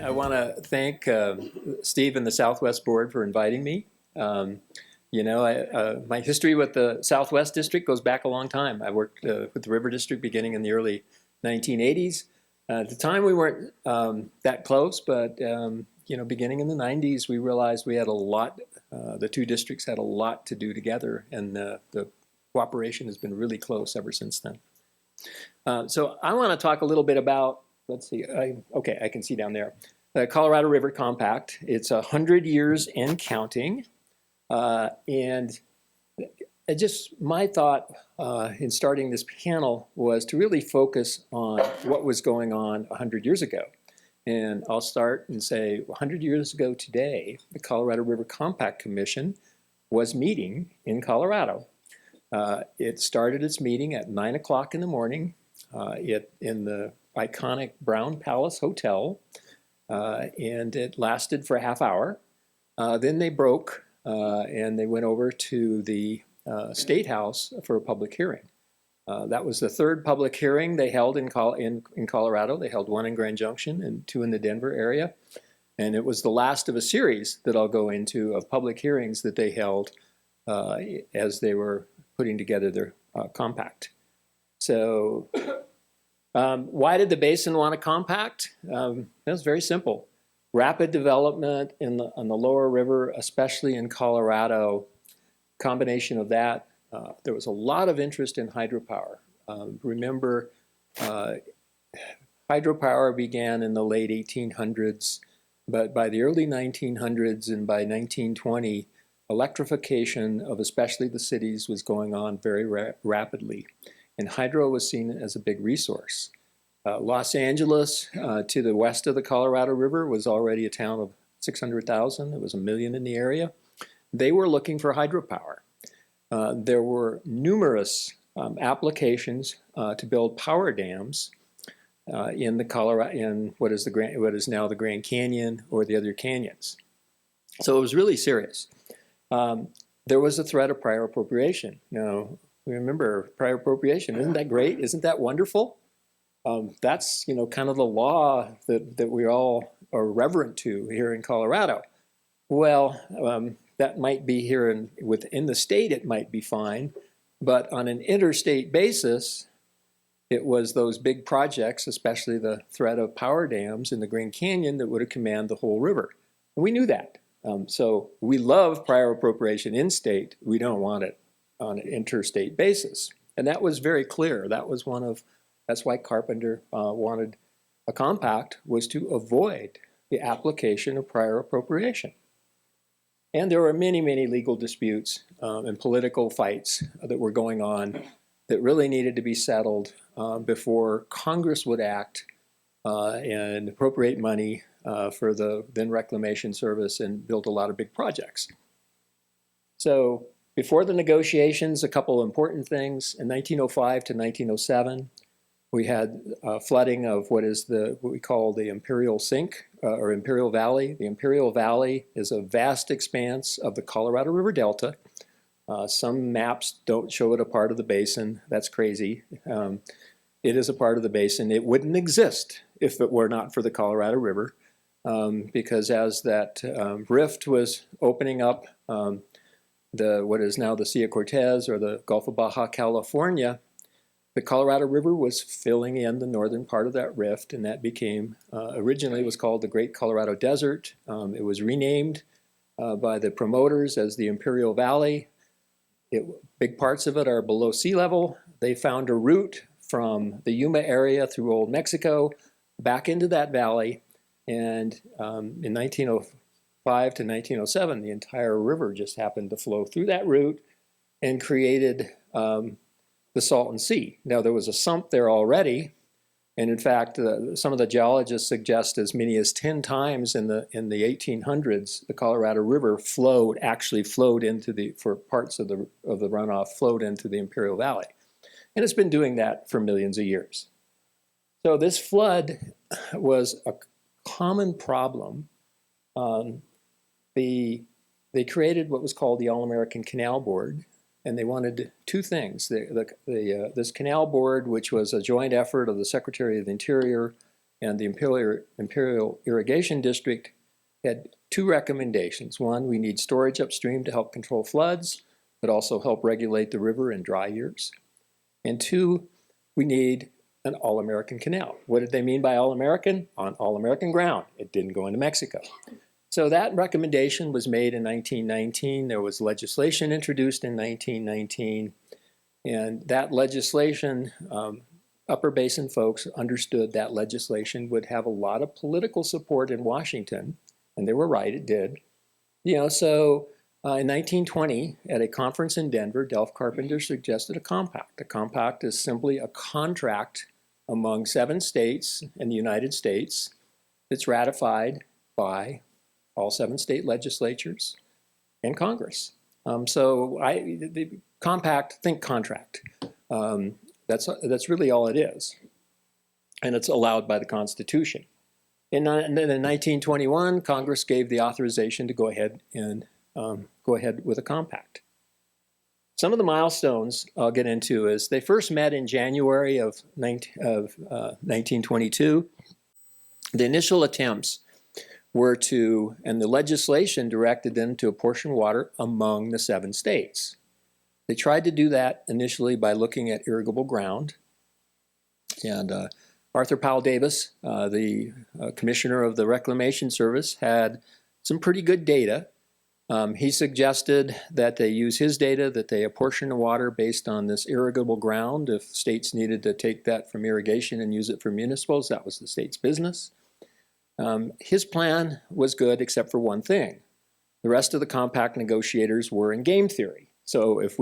I want to thank Steve and the Southwest Board for inviting me. My history with the Southwest District goes back a long time. I worked with the River District beginning in the early 1980s. At the time, we weren't that close, but beginning in the 90s, we realized we had a lot. The two districts had a lot to do together, and the cooperation has been really close ever since then. So I want to talk a little bit about. Let's see. I can see down there. The Colorado River Compact. It's 100 years and counting. And my thought in starting this panel was to really focus on what was going on 100 years ago. And I'll start and say 100 years ago today, the Colorado River Compact Commission was meeting in Colorado. It started its meeting at 9 o'clock in the morning in the iconic Brown Palace Hotel, and it lasted for a half hour. Then they broke and they went over to the State House for a public hearing. That was the third public hearing they held in Colorado. They held one in Grand Junction and two in the Denver area. And it was the last of a series that I'll go into of public hearings that they held as they were putting together their compact. So why did the basin want a compact? It was very simple. Rapid development on the lower river, especially in Colorado. Combination of that, there was a lot of interest in hydropower. Remember, hydropower began in the late 1800s, but by the early 1900s and by 1920, electrification of especially the cities was going on very rapidly. And hydro was seen as a big resource. Los Angeles, to the west of the Colorado River, was already a town of 600,000. There was 1 million in the area. They were looking for hydropower. There were numerous applications to build power dams in the Colorado, in what is now the Grand Canyon or the other canyons. So it was really serious. There was a threat of prior appropriation. Now, remember prior appropriation. Isn't that great? Isn't that wonderful? That's kind of the law that we all are reverent to here in Colorado. Well, that might be here within the state. It might be fine, but on an interstate basis, it was those big projects, especially the threat of power dams in the Grand Canyon, that would have commanded the whole river. And we knew that. So we love prior appropriation in state. We don't want it on an interstate basis. And that was very clear. That's why Carpenter wanted a compact, was to avoid the application of prior appropriation. And there were many, many legal disputes and political fights that were going on that really needed to be settled before Congress would act and appropriate money for the then Reclamation Service and build a lot of big projects. So before the negotiations, a couple of important things. In 1905 to 1907, we had flooding of what we call the Imperial Sink or Imperial Valley. The Imperial Valley is a vast expanse of the Colorado River Delta. Some maps don't show it a part of the basin. That's crazy. It is a part of the basin. It wouldn't exist if it were not for the Colorado River, because as that rift was opening up what is now the Sea of Cortez or the Gulf of Baja California, the Colorado River was filling in the northern part of that rift, and that became, originally it was called the Great Colorado Desert. It was renamed by the promoters as the Imperial Valley. Big parts of it are below sea level. They found a route from the Yuma area through Old Mexico back into that valley, and in 1905 to 1907, the entire river just happened to flow through that route and created the Salton Sea. Now, there was a sump there already, and in fact, some of the geologists suggest as many as 10 times in the 1800s, the Colorado River actually flowed into for parts of the runoff, flowed into the Imperial Valley. And it's been doing that for millions of years. So this flood was a common problem. They created what was called the All-American Canal Board, and they wanted two things. This canal board, which was a joint effort of the Secretary of the Interior, And the Imperial Irrigation District had two recommendations. One, we need storage upstream to help control floods, but also help regulate the river in dry years. And two, we need an all-American canal. What did they mean by all-American? On all-American ground. It didn't go into Mexico. So that recommendation was made in 1919. There was legislation introduced in 1919. And that legislation, Upper Basin folks understood that legislation would have a lot of political support in Washington. And they were right, it did. So in 1920, at a conference in Denver, Delph Carpenter suggested a compact. A compact is simply a contract among 7 states in the United States that's ratified by all 7 state legislatures and Congress. The compact, think contract. That's really all it is. And it's allowed by the Constitution. In 1921, Congress gave the authorization to go ahead with a compact. Some of the milestones I'll get into is they first met in January of 1922. The initial attempts were to, and the legislation directed them to apportion water among the 7 states. They tried to do that initially by looking at irrigable ground. And Arthur Powell Davis, the commissioner of the Reclamation Service, had some pretty good data. He suggested that they use his data, that they apportion the water based on this irrigable ground. If states needed to take that from irrigation and use it for municipals, that was the state's business. His plan was good except for one thing. The rest of the compact negotiators were in game theory. So if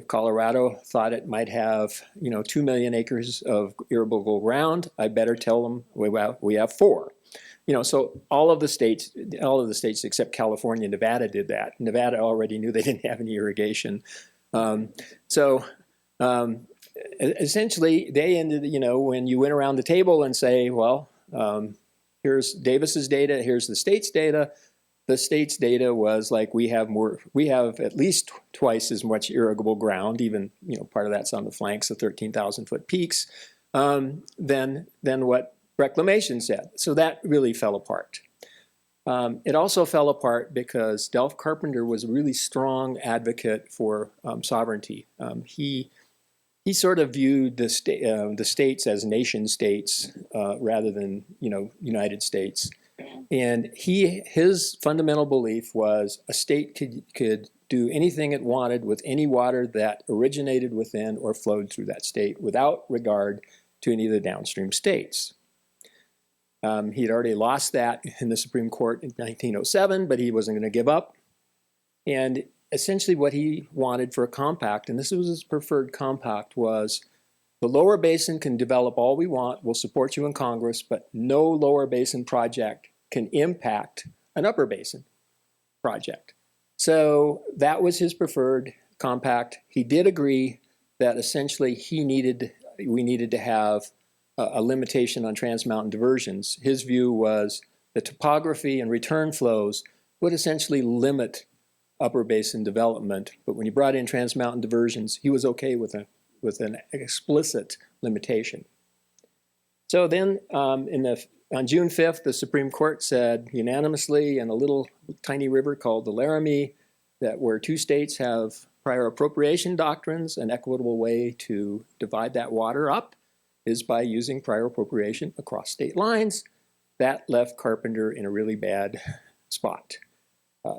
Colorado thought it might have, 2 million acres of irrigable ground, I better tell them we have 4. So all of the states except California and Nevada did that. Nevada already knew they didn't have any irrigation. Essentially, they ended, when you went around the table and say, well, here's Davis's data, here's the state's data. The state's data was like, we have at least twice as much irrigable ground, even, part of that's on the flanks of 13,000-foot peaks, than what Reclamation said. So that really fell apart. It also fell apart because Delph Carpenter was a really strong advocate for sovereignty. He sort of viewed the states as nation states rather than, United States. And his fundamental belief was a state could do anything it wanted with any water that originated within or flowed through that state without regard to any of the downstream states. He'd already lost that in the Supreme Court in 1907, but he wasn't going to give up. And essentially what he wanted for a compact, and this was his preferred compact, was the lower basin can develop all we want, we'll support you in Congress, but no lower basin project can impact an upper basin project. So that was his preferred compact. He did agree that essentially we needed to have a limitation on trans-mountain diversions. His view was the topography and return flows would essentially limit upper basin development, but when you brought in trans-mountain diversions, he was okay with an explicit limitation. So then on June 5th, the Supreme Court said unanimously in a little tiny river called the Laramie that where 2 states have prior appropriation doctrines, an equitable way to divide that water up is by using prior appropriation across state lines. That left Carpenter in a really bad spot.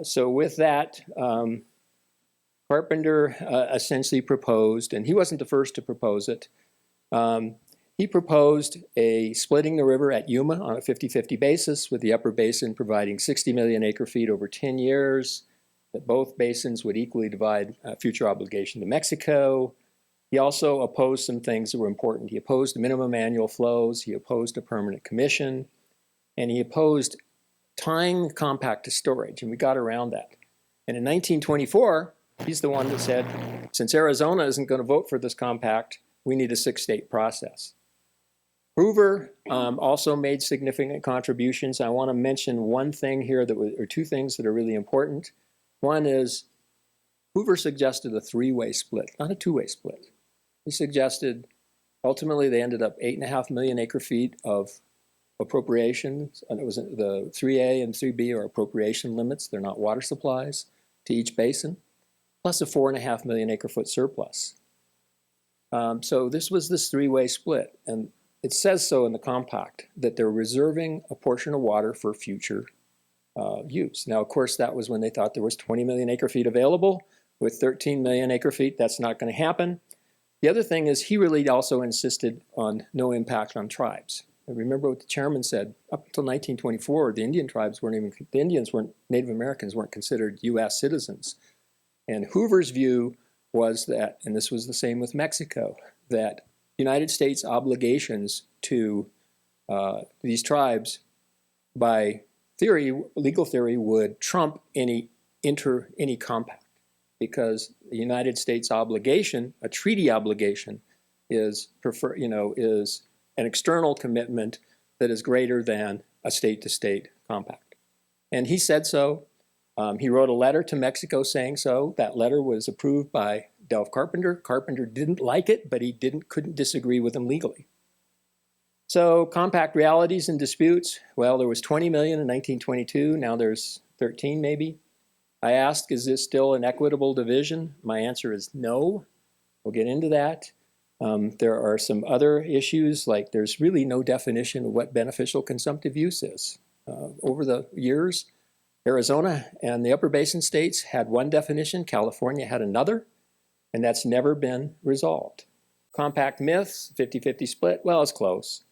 So with that, Carpenter essentially proposed, and he wasn't the first to propose it, he proposed a splitting the river at Yuma on a 50-50 basis, with the upper basin providing 60 million acre feet over 10 years, that both basins would equally divide future obligation to Mexico. He also opposed some things that were important. He opposed minimum annual flows, he opposed a permanent commission, and he opposed tying the compact to storage, and we got around that. And in 1924, he's the one that said, since Arizona isn't going to vote for this compact, we need a 6-state process. Hoover also made significant contributions. I want to mention one thing here, or 2 things that are really important. One is Hoover suggested a 3-way split, not a 2-way split. He suggested Ultimately, they ended up 8.5 million acre feet of appropriations, and it was the 3A and 3B are appropriation limits. They're not water supplies to each basin, plus a 4.5 million acre foot surplus. So this was this three-way split, and it says so in the compact that they're reserving a portion of water for future use. Now, of course, that was when they thought there was 20 million acre feet available. With 13 million acre feet, that's not going to happen. The other thing is he really also insisted on no impact on tribes. And remember what the chairman said, up until 1924, the Indian tribes weren't even, the Indians weren't, Native Americans weren't considered US citizens. And Hoover's view was that, and this was the same with Mexico, that United States obligations to these tribes by theory, legal theory, would trump any compact, because the United States obligation, a treaty obligation, is is an external commitment that is greater than a state-to-state compact. And he said so. He wrote a letter to Mexico saying so. That letter was approved by Delph Carpenter. Carpenter didn't like it, but he couldn't disagree with him legally. So compact realities and disputes, well, there was 20 million in 1922. Now there's 13 maybe. I asked, is this still an equitable division? My answer is no. We'll get into that. There are some other issues, like there's really no definition of what beneficial consumptive use is. Over the years, Arizona and the upper basin states had one definition, California had another, and that's never been resolved. Compact myths, 50-50 split, well, it's close.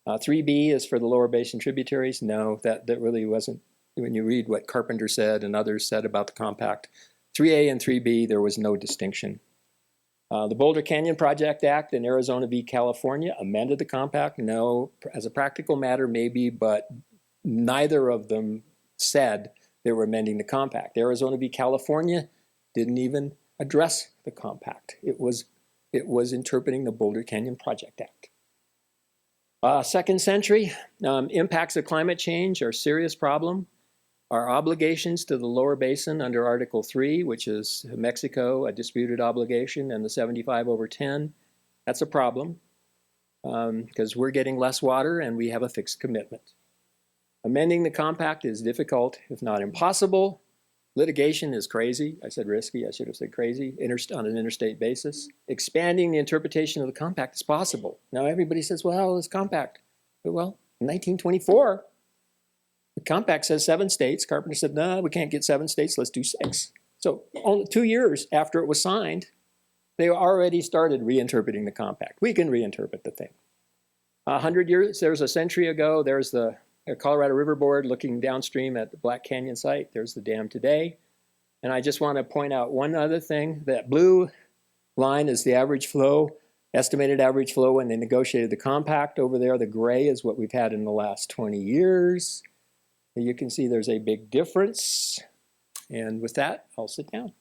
3B is for the lower basin tributaries. No, that really wasn't, when you read what Carpenter said and others said about the compact. 3A and 3B, there was no distinction. The Boulder Canyon Project Act in Arizona v. California amended the compact. No, as a practical matter, maybe, but neither of them said they were amending the compact. Arizona v. California didn't even address the compact. It was interpreting the Boulder Canyon Project Act. Second century, impacts of climate change are a serious problem. Our obligations to the lower basin under Article 3, which is Mexico, a disputed obligation, and the 75/10, that's a problem because we're getting less water and we have a fixed commitment. Amending the compact is difficult, if not impossible. Litigation is crazy. I said risky, I should have said crazy, on an interstate basis. Expanding the interpretation of the compact is possible. Now everybody says, well, it's compact. Well, in 1924, the compact says 7 states. Carpenter said, no, we can't get 7 states, let's do 6. So only 2 years after it was signed, they already started reinterpreting the compact. We can reinterpret the thing. 100 years, there's a century ago, there's the Colorado River Board looking downstream at the Black Canyon site. There's the dam today. And I just want to point out one other thing. That blue line is the average flow, estimated average flow when they negotiated the compact. Over there, the gray is what we've had in the last 20 years. You can see there's a big difference. And with that, I'll sit down.